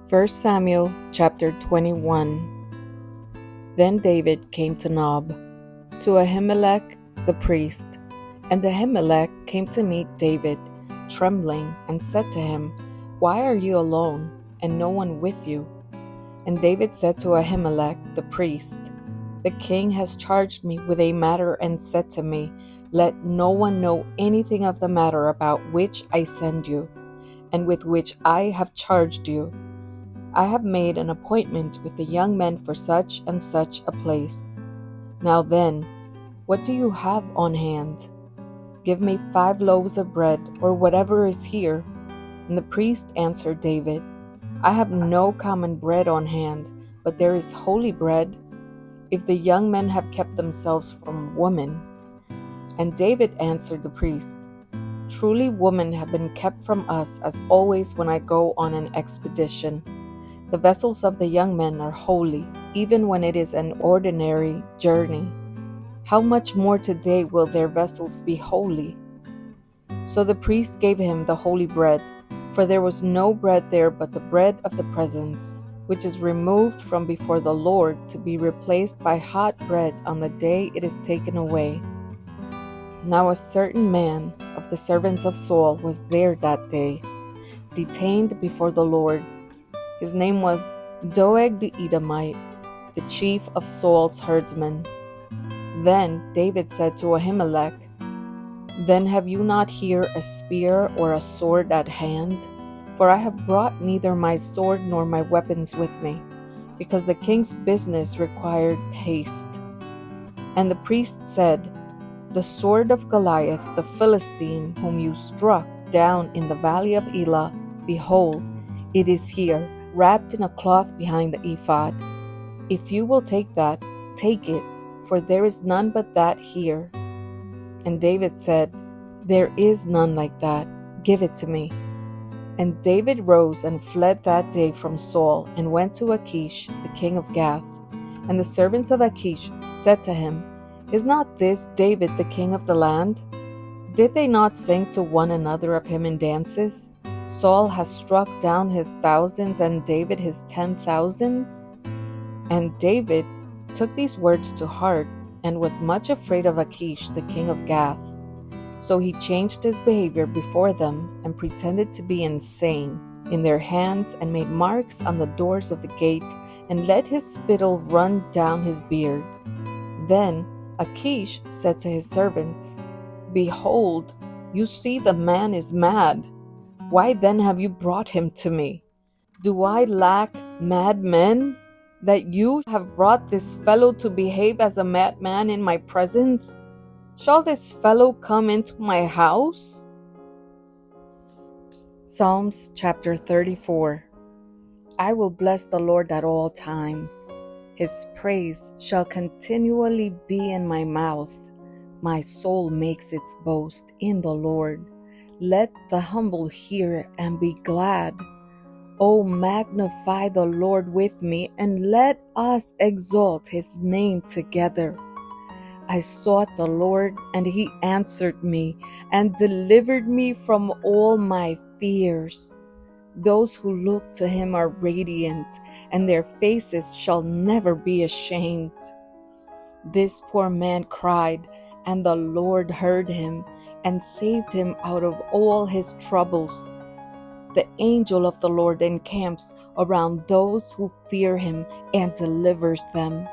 1 Samuel chapter 21. Then David came to Nob, to Ahimelech the priest. And Ahimelech came to meet David, trembling, and said to him, Why are you alone, and no one with you? And David said to Ahimelech the priest, The king has charged me with a matter and said to me, Let no one know anything of the matter about which I send you, and with which I have charged you. I have made an appointment with the young men for such and such a place. Now then, what do you have on hand? Give me 5 loaves of bread, or whatever is here. And the priest answered David, I have no common bread on hand, but there is holy bread, if the young men have kept themselves from women. And David answered the priest, Truly women have been kept from us as always when I go on an expedition. The vessels of the young men are holy, even when it is an ordinary journey. How much more today will their vessels be holy? So the priest gave him the holy bread, for there was no bread there but the bread of the presence, which is removed from before the Lord to be replaced by hot bread on the day it is taken away. Now a certain man of the servants of Saul was there that day, detained before the Lord. His name was Doeg the Edomite, the chief of Saul's herdsmen. Then David said to Ahimelech, Then have you not here a spear or a sword at hand? For I have brought neither my sword nor my weapons with me, because the king's business required haste. And the priest said, The sword of Goliath the Philistine, whom you struck down in the valley of Elah, behold, it is here, wrapped in a cloth behind the ephod. If you will take that, take it, for there is none but that here. And David said, There is none like that. Give it to me. And David rose and fled that day from Saul, and went to Achish, the king of Gath. And the servants of Achish said to him, Is not this David the king of the land? Did they not sing to one another of him in dances? Saul has struck down his thousands, and David his 10,000s. And David took these words to heart, and was much afraid of Achish, the king of Gath. So he changed his behavior before them, and pretended to be insane in their hands, and made marks on the doors of the gate, and let his spittle run down his beard. Then Achish said to his servants, Behold, you see the man is mad. Why then have you brought him to me? Do I lack madmen, that you have brought this fellow to behave as a madman in my presence? Shall this fellow come into my house? Psalms chapter 34. I will bless the Lord at all times. His praise shall continually be in my mouth. My soul makes its boast in the Lord. Let the humble hear and be glad. O magnify the Lord with me, and let us exalt his name together. I sought the Lord, and he answered me, and delivered me from all my fears. Those who look to him are radiant, and their faces shall never be ashamed. This poor man cried, and the Lord heard him, and saved him out of all his troubles. The angel of the Lord encamps around those who fear him, and delivers them.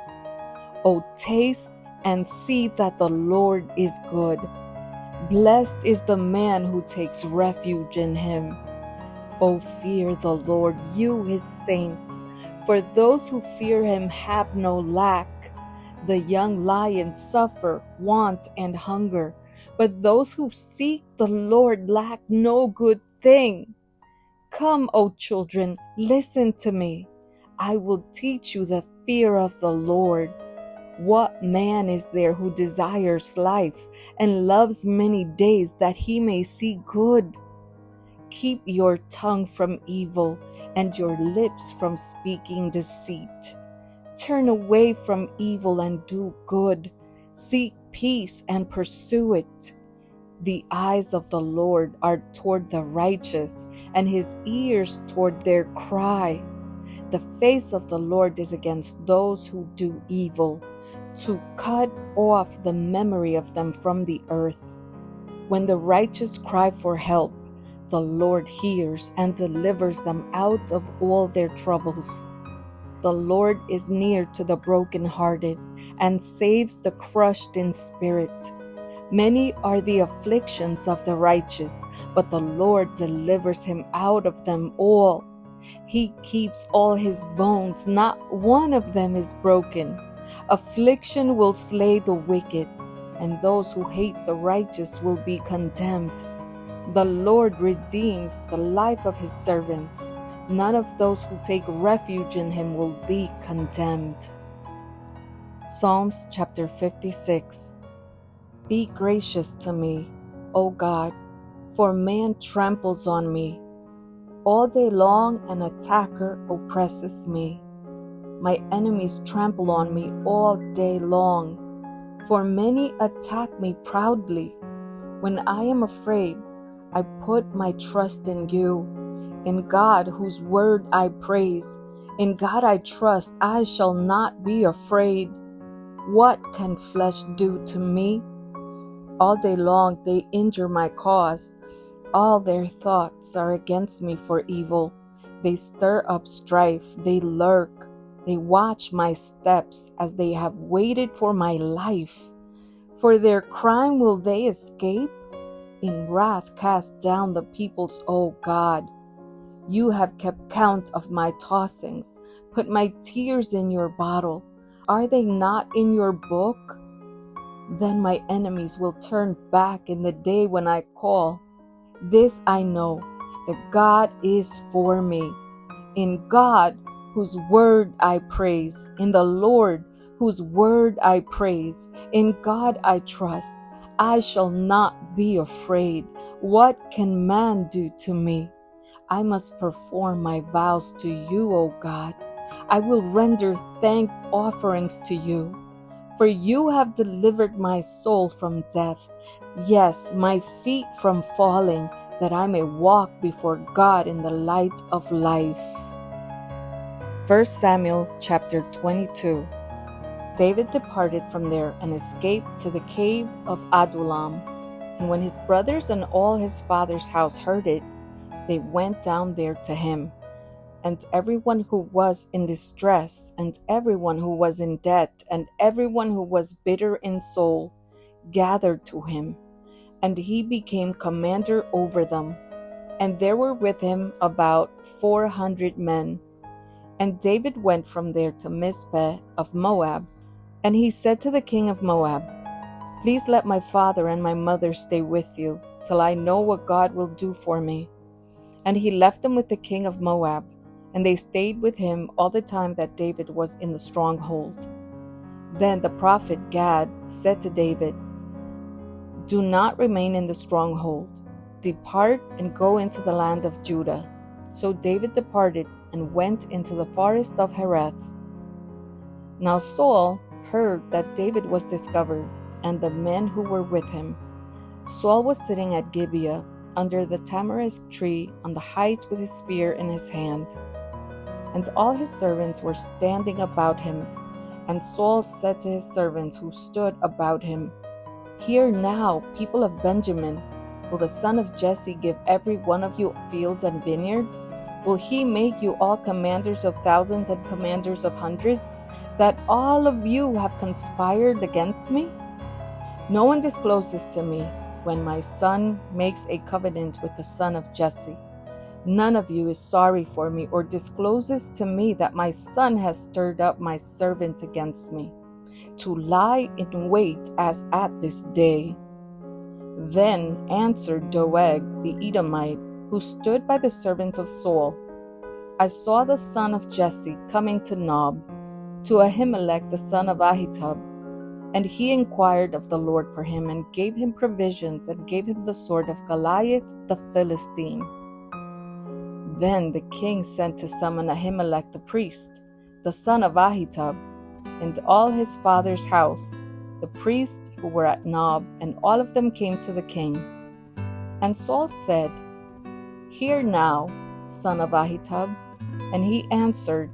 O taste and see that the Lord is good. Blessed is the man who takes refuge in him. O fear the Lord, you his saints, for those who fear him have no lack. The young lions suffer want and hunger, but those who seek the Lord lack no good thing. Come, O children, listen to me. I will teach you the fear of the Lord. What man is there who desires life and loves many days that he may see good? Keep your tongue from evil and your lips from speaking deceit. Turn away from evil and do good. Seek peace and pursue it. The eyes of the Lord are toward the righteous, and his ears toward their cry. The face of the Lord is against those who do evil, to cut off the memory of them from the earth. When the righteous cry for help, the Lord hears and delivers them out of all their troubles. The Lord is near to the brokenhearted and saves the crushed in spirit. Many are the afflictions of the righteous, but the Lord delivers him out of them all. He keeps all his bones, not one of them is broken. Affliction will slay the wicked, and those who hate the righteous will be condemned. The Lord redeems the life of his servants. None of those who take refuge in him will be condemned. Psalms chapter 56. Be gracious to me, O God, for man tramples on me. All day long an attacker oppresses me. My enemies trample on me all day long, for many attack me proudly. When I am afraid, I put my trust in you. In God, whose word I praise. In God I trust, I shall not be afraid. What can flesh do to me? All day long they injure my cause. All their thoughts are against me for evil. They stir up strife, they lurk. They watch my steps as they have waited for my life. For their crime will they escape? In wrath cast down the peoples, O God. You have kept count of my tossings. Put my tears in your bottle. Are they not in your book? Then my enemies will turn back in the day when I call. This I know, that God is for me. In God, whose word I praise. In the Lord, whose word I praise. In God I trust. I shall not be afraid. What can man do to me? I must perform my vows to you, O God. I will render thank offerings to you. For you have delivered my soul from death, yes, my feet from falling, that I may walk before God in the light of life. 1 Samuel chapter 22. David departed from there and escaped to the cave of Adullam. And when his brothers and all his father's house heard it, they went down there to him. And everyone who was in distress, and everyone who was in debt, and everyone who was bitter in soul, gathered to him, and he became commander over them. And there were with him about 400 men. And David went from there to Mizpeh of Moab, and he said to the king of Moab, Please let my father and my mother stay with you, till I know what God will do for me. And he left them with the king of Moab, and they stayed with him all the time that David was in the stronghold. Then the prophet Gad said to David, Do not remain in the stronghold. Depart and go into the land of Judah. So David departed and went into the forest of Hereth. Now Saul heard that David was discovered, and the men who were with him. Saul was sitting at Gibeah under the tamarisk tree on the height with his spear in his hand. And all his servants were standing about him. And Saul said to his servants who stood about him, Hear now, people of Benjamin, will the son of Jesse give every one of you fields and vineyards? Will he make you all commanders of thousands and commanders of hundreds, that all of you have conspired against me? No one discloses to me when my son makes a covenant with the son of Jesse. None of you is sorry for me or discloses to me that my son has stirred up my servant against me, to lie in wait as at this day. Then answered Doeg the Edomite, who stood by the servants of Saul, I saw the son of Jesse coming to Nob, to Ahimelech the son of Ahitub, and he inquired of the Lord for him, and gave him provisions, and gave him the sword of Goliath the Philistine. Then the king sent to summon Ahimelech the priest, the son of Ahitub, and all his father's house, the priests who were at Nob, and all of them came to the king. And Saul said, Hear now, son of Ahitub, And he answered,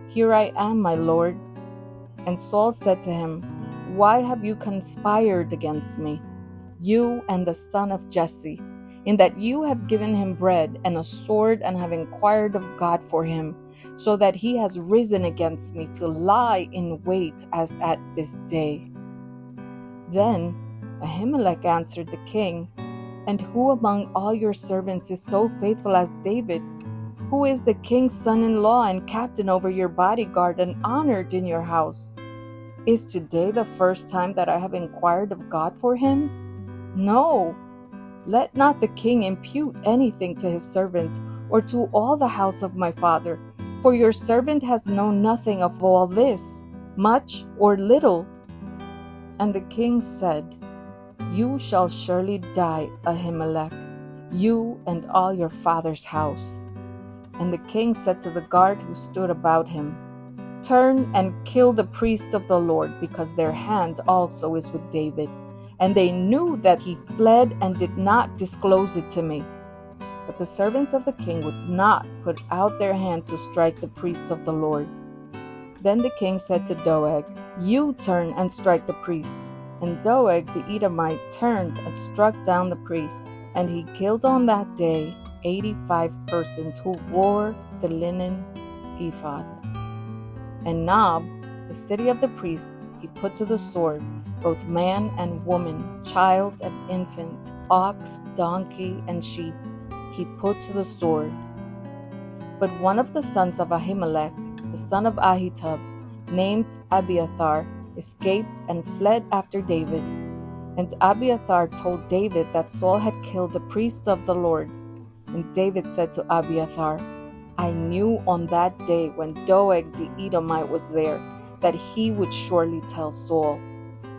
Here I am, my lord. And Saul said to him, Why have you conspired against me, you and the son of Jesse, in that you have given him bread and a sword and have inquired of God for him, so that he has risen against me to lie in wait as at this day? Then Ahimelech answered the king, And who among all your servants is so faithful as David, who is the king's son-in-law and captain over your bodyguard and honored in your house? Is today the first time that I have inquired of God for him? No, let not the king impute anything to his servant or to all the house of my father, for your servant has known nothing of all this, much or little. And the king said, You shall surely die, Ahimelech, you and all your father's house. And the king said to the guard who stood about him, Turn and kill the priests of the Lord, because their hand also is with David. And they knew that he fled and did not disclose it to me. But the servants of the king would not put out their hand to strike the priests of the Lord. Then the king said to Doeg, You turn and strike the priests. And Doeg the Edomite turned and struck down the priests. And he killed on that day 85 persons who wore the linen ephod. And Nob, the city of the priests, he put to the sword, both man and woman, child and infant, ox, donkey, and sheep, he put to the sword. But one of the sons of Ahimelech, the son of Ahitub, named Abiathar, escaped and fled after David. And Abiathar told David that Saul had killed the priest of the Lord. And David said to Abiathar, I knew on that day when Doeg the Edomite was there that he would surely tell Saul,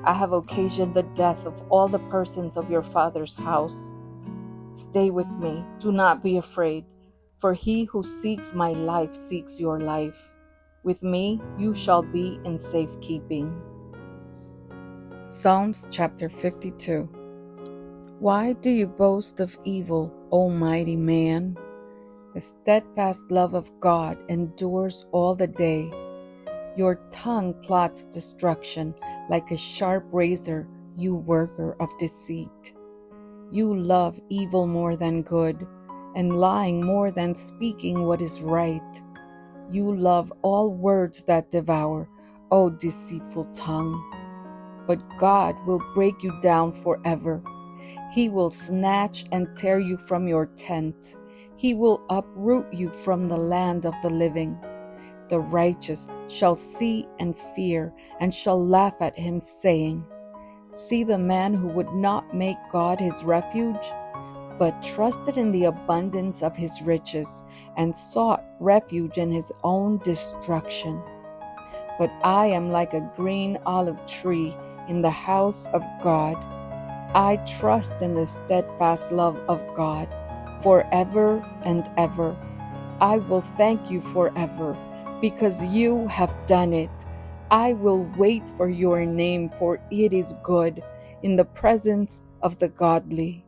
I have occasioned the death of all the persons of your father's house. Stay with me, do not be afraid, for he who seeks my life seeks your life. With me you shall be in safekeeping. Psalms chapter 52. Why do you boast of evil, O mighty man? The steadfast love of God endures all the day. Your tongue plots destruction like a sharp razor, you worker of deceit. You love evil more than good, and lying more than speaking what is right. You love all words that devour, O deceitful tongue. But God will break you down forever. He will snatch and tear you from your tent. He will uproot you from the land of the living. The righteous shall see and fear, and shall laugh at him, saying, See the man who would not make God his refuge, but trusted in the abundance of his riches, and sought refuge in his own destruction. But I am like a green olive tree in the house of God. I trust in the steadfast love of God forever and ever. I will thank you forever, because you have done it. I will wait for your name, for it is good in the presence of the godly.